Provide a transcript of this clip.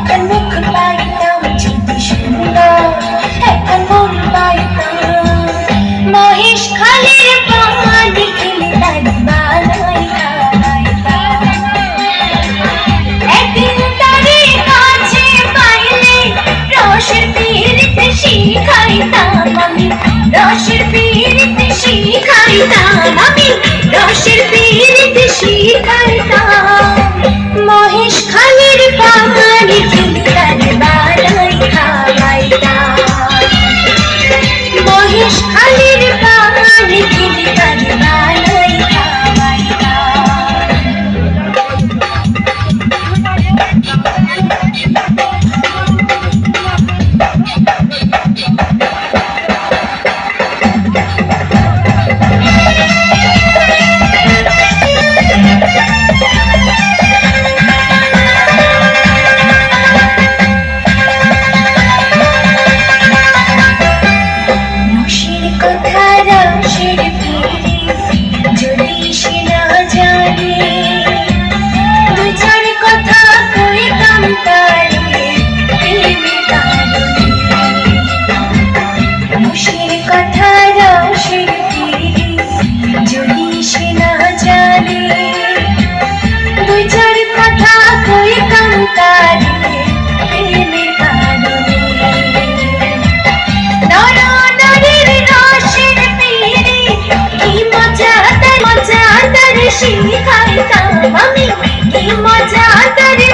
একটা মুখ পাইতাম যদি সুন্দর, একটা মন পাইতাম। মহেশ খালের পানি খেলে তার বানাই খাইতাম। একদিন তারে কাছে পাইলে রসের পীড়িতে শিখাইতাম আমি, রসের পীড়িতে শিখাইতাম আমি, রসের পীড়িতে শিখাইতাম। মহেশ খালের পানি খেলে তার বানাই খাইতাম। মহেশ খালের পানি খেলে তার বানাই খাইতাম। রসের কথা রসের পীড়িত যদি সে না জানে, দুই চার কথা কইতাম তারে প্রেমের কারণে। রসের কথা রসের পীড়িত যদি সে না জানে, দুই চার কথা কইতাম তারে প্রেমের কারণে। শিখাইতাম আমি, কি মজা তারে